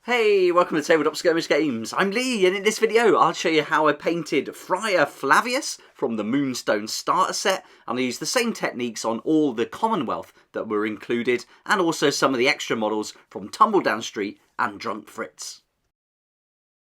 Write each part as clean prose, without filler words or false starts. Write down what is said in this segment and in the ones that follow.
Hey, welcome to Tabletop Skirmish Games. I'm Lee, and in this video I'll show you how I painted Friar Flavious from the Moonstone starter set, and I used the same techniques on all the Commonwealth that were included, and also some of the extra models from Tumbledown Street and Drunk Fritz.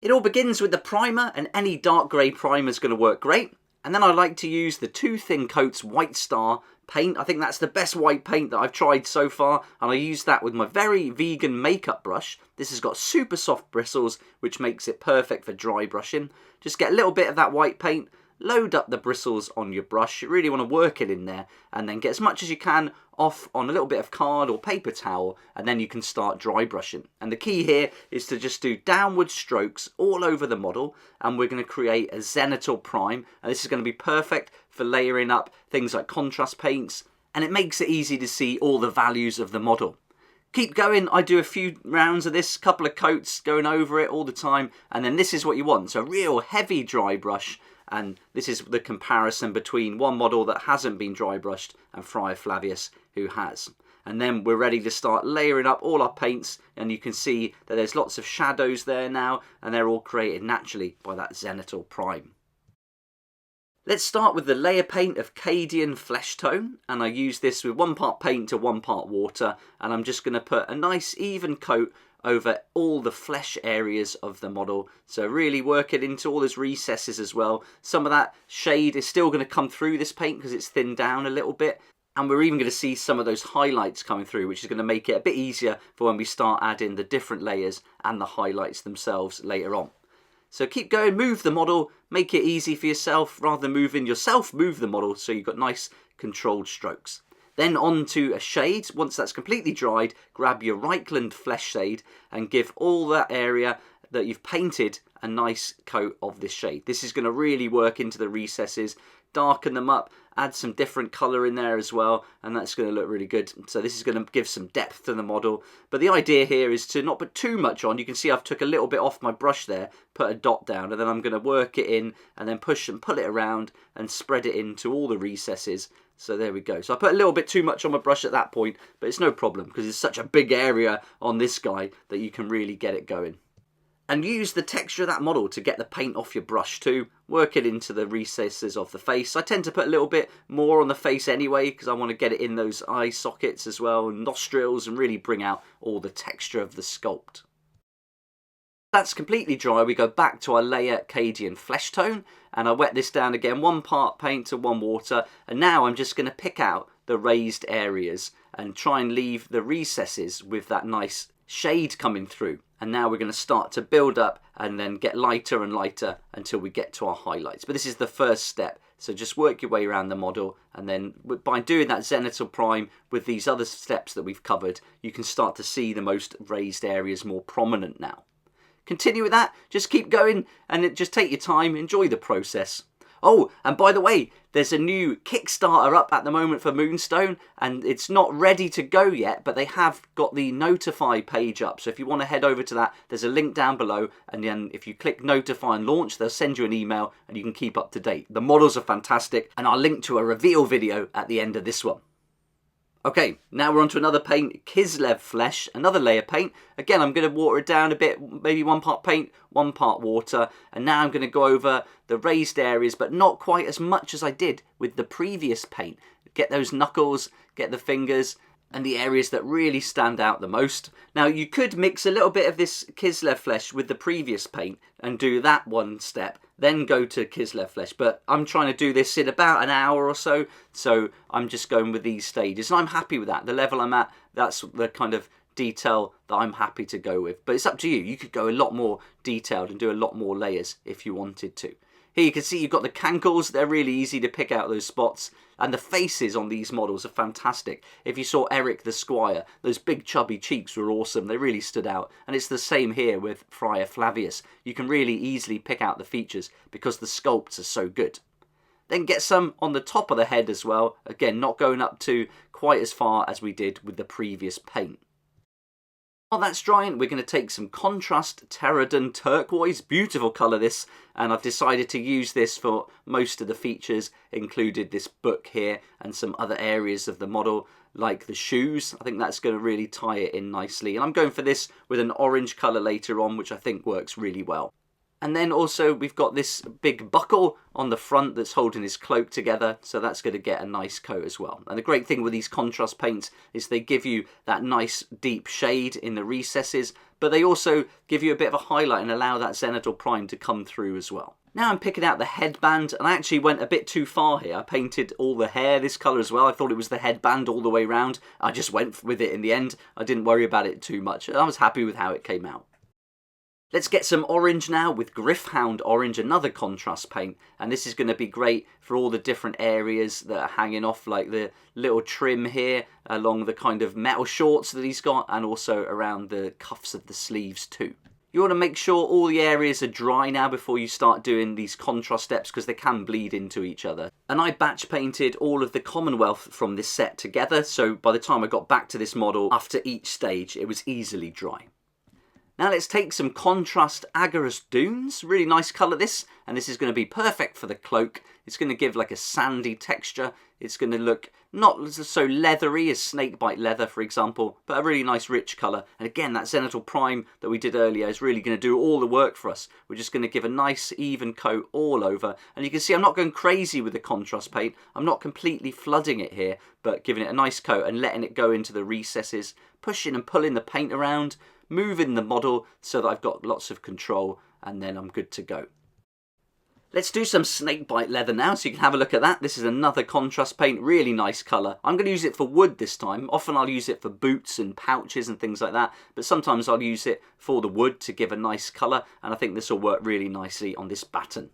It all begins with the primer, and any dark grey primer is going to work great. And then I like to use the Two Thin Coats White Star paint. I think that's the best white paint that I've tried so far, and I use that with my very vegan makeup brush. This has got super soft bristles, which makes it perfect for dry brushing. Just get a little bit of that white paint, load up the bristles on your brush. You really want to work it in there, and then get as much as you can off on a little bit of card or paper towel, and then you can start dry brushing. And the key here is to just do downward strokes all over the model, and we're going to create a zenithal prime, and this is going to be perfect for layering up things like contrast paints, and it makes it easy to see all the values of the model. Keep going. I do a few rounds of this, couple of coats going over it all the time, and then this is what you want. So a real heavy dry brush, and this is the comparison between one model that hasn't been dry brushed and Friar Flavious who has. And then we're ready to start layering up all our paints, and you can see that there's lots of shadows there now, and they're all created naturally by that zenithal prime. Let's start with the layer paint of Cadian Flesh Tone, and I use this with 1 part paint to 1 part water, and I'm just going to put a nice even coat over all the flesh areas of the model, so really work it into all those recesses as well. Some of that shade is still going to come through this paint because it's thinned down a little bit, and we're even going to see some of those highlights coming through, which is going to make it a bit easier for when we start adding the different layers and the highlights themselves later on. So keep going, move the model, make it easy for yourself. Rather than moving yourself, move the model so you've got nice controlled strokes. Then on to a shade. Once that's completely dried, grab your Reichland Flesh Shade and give all that area that you've painted a nice coat of this shade. This is going to really work into the recesses, darken them up, add some different colour in there as well, and that's going to look really good. So this is going to give some depth to the model. But the idea here is to not put too much on. You can see I've took a little bit off my brush there, put a dot down, and then I'm going to work it in and then push and pull it around and spread it into all the recesses. So there we go. So I put a little bit too much on my brush at that point, but it's no problem because it's such a big area on this guy that you can really get it going. And use the texture of that model to get the paint off your brush too. Work it into the recesses of the face. I tend to put a little bit more on the face anyway because I want to get it in those eye sockets as well, and nostrils, and really bring out all the texture of the sculpt. That's completely dry. We go back to our layer Cadian Flesh Tone, and I wet this down again, 1 part paint to 1 water, and now I'm just going to pick out the raised areas and try and leave the recesses with that nice shade coming through. And now we're going to start to build up and then get lighter and lighter until we get to our highlights. But this is the first step, so just work your way around the model, and then by doing that zenithal prime with these other steps that we've covered, you can start to see the most raised areas more prominent now. Continue with that, just keep going, and just take your time, enjoy the process. Oh, and by the way, there's a new Kickstarter up at the moment for Moonstone, and it's not ready to go yet, but they have got the notify page up. So if you want to head over to that, there's a link down below, and then if you click notify and launch, they'll send you an email and you can keep up to date. The models are fantastic, and I'll link to a reveal video at the end of this one. Okay, now we're on to another paint, Kislev Flesh, another layer paint. Again, I'm going to water it down a bit, maybe 1 part paint, 1 part water. And now I'm going to go over the raised areas, but not quite as much as I did with the previous paint. Get those knuckles, get the fingers, and the areas that really stand out the most. Now, you could mix a little bit of this Kislev Flesh with the previous paint and do that one step, then go to Kislev Flesh. But I'm trying to do this in about an hour or so, so I'm just going with these stages. And I'm happy with that. The level I'm at, that's the kind of detail that I'm happy to go with. But it's up to you. You could go a lot more detailed and do a lot more layers if you wanted to. Here you can see you've got the cankles. They're really easy to pick out those spots. And the faces on these models are fantastic. If you saw Eric the Squire, those big chubby cheeks were awesome. They really stood out. And it's the same here with Friar Flavious. You can really easily pick out the features because the sculpts are so good. Then get some on the top of the head as well. Again, not going up to quite as far as we did with the previous paint. While that's drying, we're going to take some contrast Pterodon turquoise, beautiful colour this, and I've decided to use this for most of the features, included this book here and some other areas of the model. like the shoes. I think that's going to really tie it in nicely. And I'm going for this with an orange colour later on, which I think works really well. And then also we've got this big buckle on the front that's holding his cloak together, so that's going to get a nice coat as well. And the great thing with these contrast paints is they give you that nice deep shade in the recesses, but they also give you a bit of a highlight and allow that zenithal prime to come through as well. Now I'm picking out the headband, and I actually went a bit too far here. I painted all the hair this colour as well. I thought it was the headband all the way around. I just went with it in the end. I didn't worry about it too much. I was happy with how it came out. Let's get some orange now with Griffhound Orange, another contrast paint. And this is going to be great for all the different areas that are hanging off, like the little trim here along the kind of metal shorts that he's got, and also around the cuffs of the sleeves too. You want to make sure all the areas are dry now before you start doing these contrast steps, because they can bleed into each other. And I batch painted all of the Commonwealth from this set together, so by the time I got back to this model, after each stage, it was easily dry. Now let's take some contrast Agorist Dunes. Really nice colour this, and this is going to be perfect for the cloak. It's going to give like a sandy texture. It's going to look not so leathery as snakebite leather, for example, but a really nice rich colour. And again, that zenithal prime that we did earlier is really going to do all the work for us. We're just going to give a nice even coat all over. And you can see I'm not going crazy with the contrast paint. I'm not completely flooding it here, but giving it a nice coat and letting it go into the recesses, pushing and pulling the paint around, moving the model so that I've got lots of control, and then I'm good to go. Let's do some snakebite leather now, so you can have a look at that. This is another contrast paint, really nice colour. I'm going to use it for wood this time. Often I'll use it for boots and pouches and things like that, but sometimes I'll use it for the wood to give a nice colour, and I think this will work really nicely on this baton.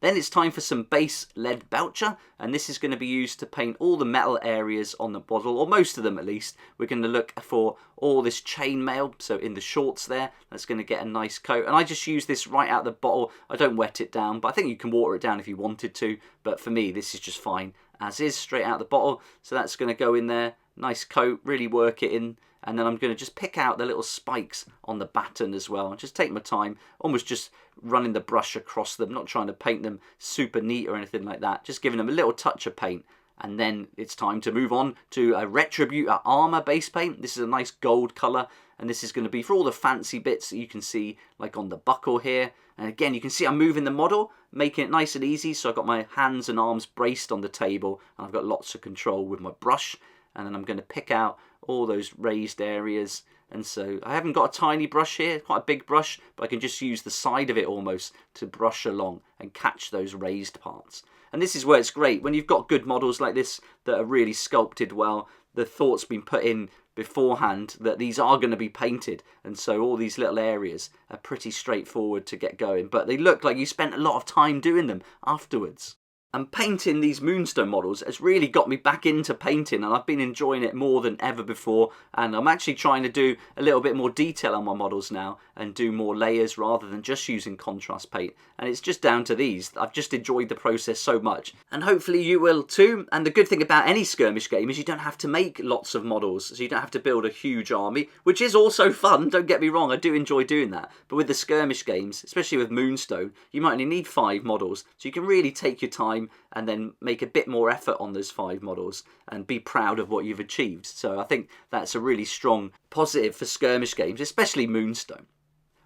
Then it's time for some base lead belcher, and this is going to be used to paint all the metal areas on the bottle, or most of them at least. We're going to look for all this chainmail, so in the shorts there, that's going to get a nice coat. And I just use this right out of the bottle. I don't wet it down, but I think you can water it down if you wanted to. But for me, this is just fine as is, straight out of the bottle. So that's going to go in there, nice coat, really work it in. And then I'm going to just pick out the little spikes on the baton as well. And just take my time, almost just running the brush across them, not trying to paint them super neat or anything like that. Just giving them a little touch of paint. And then it's time to move on to a Retributor Armour base paint. This is a nice gold colour. And this is going to be for all the fancy bits that you can see, like on the buckle here. And again, you can see I'm moving the model, making it nice and easy. So I've got my hands and arms braced on the table. And I've got lots of control with my brush. And then I'm going to pick out all those raised areas. And so I haven't got a tiny brush here, quite a big brush, but I can just use the side of it almost to brush along and catch those raised parts. And this is where it's great. When you've got good models like this that are really sculpted well, the thought's been put in beforehand that these are going to be painted. And so all these little areas are pretty straightforward to get going. But they look like you spent a lot of time doing them afterwards. And painting these Moonstone models has really got me back into painting, and I've been enjoying it more than ever before. And I'm actually trying to do a little bit more detail on my models now and do more layers rather than just using contrast paint. And it's just down to these. I've just enjoyed the process so much, and hopefully you will too. And the good thing about any skirmish game is you don't have to make lots of models, so you don't have to build a huge army, which is also fun, don't get me wrong, I do enjoy doing that. But with the skirmish games, especially with Moonstone, you might only need 5 models, so you can really take your time and then make a bit more effort on those 5 models and be proud of what you've achieved. So I think that's a really strong positive for skirmish games, especially Moonstone.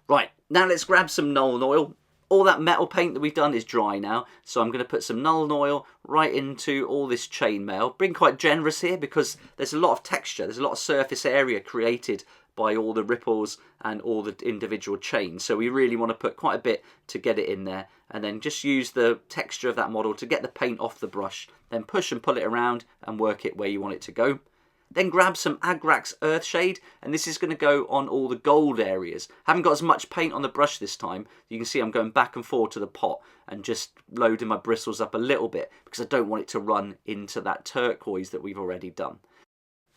Right, now let's grab some Nuln Oil. All that metal paint that we've done is dry now, so I'm going to put some Nuln Oil right into all this chainmail. Being quite generous here because there's a lot of texture, there's a lot of surface area created by all the ripples and all the individual chains. So we really want to put quite a bit to get it in there, and then just use the texture of that model to get the paint off the brush, then push and pull it around and work it where you want it to go. Then grab some Agrax Earthshade, and this is going to go on all the gold areas. Haven't got as much paint on the brush this time. You can see I'm going back and forth to the pot and just loading my bristles up a little bit because I don't want it to run into that turquoise that we've already done.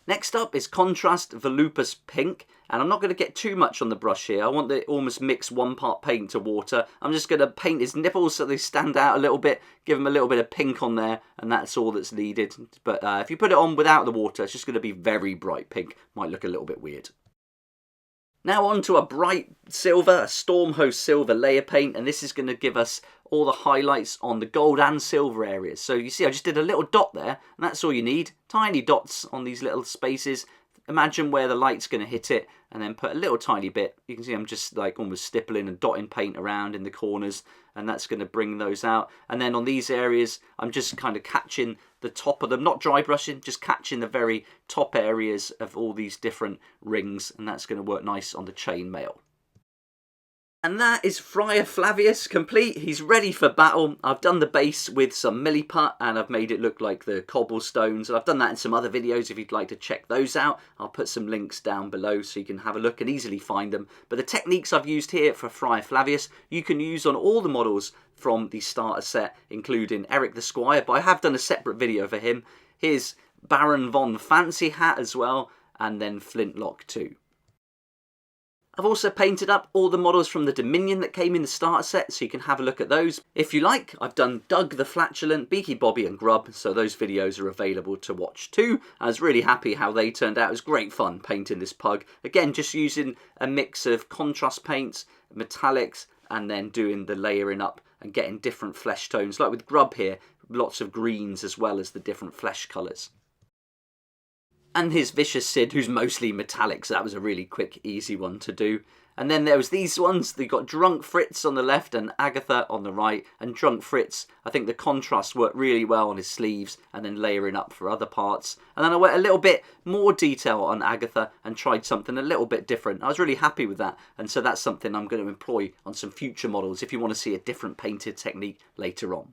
Next up is Contrast Volupus Pink, and I'm not going to get too much on the brush here. I want to almost mix 1 part paint to water. I'm just going to paint his nipples so they stand out a little bit, give him a little bit of pink on there, and that's all that's needed. But if you put it on without the water, it's just going to be very bright pink. Might look a little bit weird. Now on to a bright silver, a Stormhost silver layer paint, and this is going to give us all the highlights on the gold and silver areas. So you see I just did a little dot there, and that's all you need. Tiny dots on these little spaces. Imagine where the light's going to hit it, and then put a little tiny bit. You can see I'm just like almost stippling and dotting paint around in the corners, and that's going to bring those out. And then on these areas, I'm just kind of catching the top of them, not dry brushing, just catching the very top areas of all these different rings, and that's going to work nice on the chainmail. And that is Friar Flavious complete. He's ready for battle. I've done the base with some milliput and I've made it look like the cobblestones. And I've done that in some other videos if you'd like to check those out. I'll put some links down below so you can have a look and easily find them. But the techniques I've used here for Friar Flavious, you can use on all the models from the starter set, including Eric the Squire. But I have done a separate video for him. Here's Baron von Fancy Hat as well, and then Flintlock too. I've also painted up all the models from the Dominion that came in the starter set, so you can have a look at those. If you like, I've done Doug the Flatulent, Beaky Bobby and Grub, so those videos are available to watch too. I was really happy how they turned out. It was great fun painting this pug. Again, just using a mix of contrast paints, metallics, and then doing the layering up and getting different flesh tones. Like with Grub here, lots of greens as well as the different flesh colours. And his Vicious Sid, who's mostly metallic, so that was a really quick, easy one to do. And then there was these ones. They got Drunk Fritz on the left and Agatha on the right. And Drunk Fritz, I think the contrast worked really well on his sleeves, and then layering up for other parts. And then I went a little bit more detail on Agatha and tried something a little bit different. I was really happy with that, and so that's something I'm going to employ on some future models if you want to see a different painted technique later on.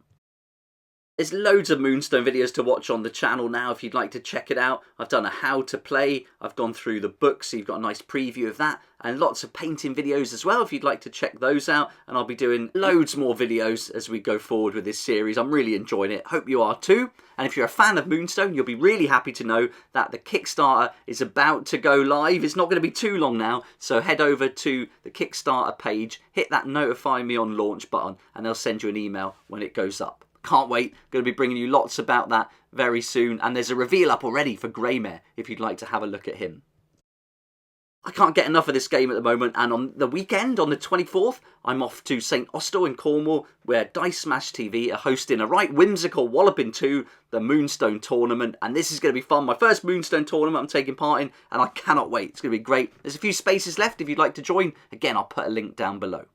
There's loads of Moonstone videos to watch on the channel now if you'd like to check it out. I've done a how to play, I've gone through the books, so you've got a nice preview of that, and lots of painting videos as well if you'd like to check those out. And I'll be doing loads more videos as we go forward with this series. I'm really enjoying it, hope you are too. And if you're a fan of Moonstone, you'll be really happy to know that the Kickstarter is about to go live. It's not going to be too long now, so head over to the Kickstarter page, hit that notify me on launch button, and they'll send you an email when it goes up. Can't wait, going to be bringing you lots about that very soon, and there's a reveal up already for Greymare if you'd like to have a look at him. I can't get enough of this game at the moment, and on the weekend, on the 24th, I'm off to St Austell in Cornwall, where Dice Smash TV are hosting a right whimsical walloping to the Moonstone Tournament, and this is going to be fun. My first Moonstone tournament I'm taking part in, and I cannot wait. It's going to be great. There's a few spaces left if you'd like to join. Again, I'll put a link down below.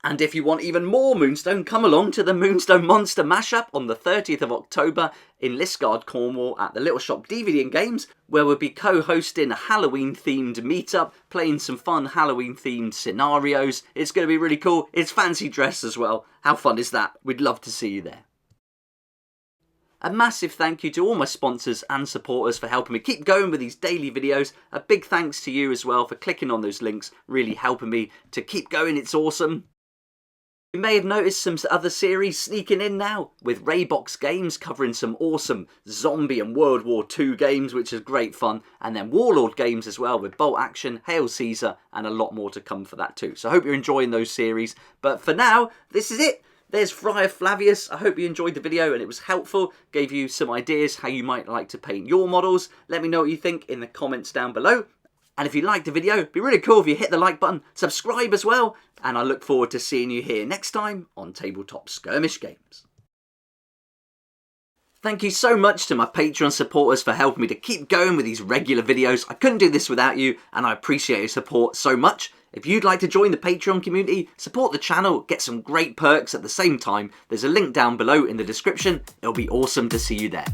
And if you want even more Moonstone, come along to the Moonstone Monster Mashup on the 30th of October in Liskeard, Cornwall at the Little Shop DVD and Games, where we'll be co-hosting a Halloween-themed meetup, playing some fun Halloween-themed scenarios. It's going to be really cool. It's fancy dress as well. How fun is that? We'd love to see you there. A massive thank you to all my sponsors and supporters for helping me keep going with these daily videos. A big thanks to you as well for clicking on those links, really helping me to keep going. It's awesome. You may have noticed some other series sneaking in now, with Raybox Games covering some awesome zombie and World War II games, which is great fun, and then Warlord Games as well, with Bolt Action, Hail Caesar, and a lot more to come for that too. So I hope you're enjoying those series, but for now, this is it. There's Friar Flavious. I hope you enjoyed the video and it was helpful, gave you some ideas how you might like to paint your models. Let me know what you think in the comments down below. And if you liked the video, it'd be really cool if you hit the like button, subscribe as well, and I look forward to seeing you here next time on Tabletop Skirmish Games. Thank you so much to my Patreon supporters for helping me to keep going with these regular videos. I couldn't do this without you, and I appreciate your support so much. If you'd like to join the Patreon community, support the channel, get some great perks at the same time, there's a link down below in the description. It'll be awesome to see you there.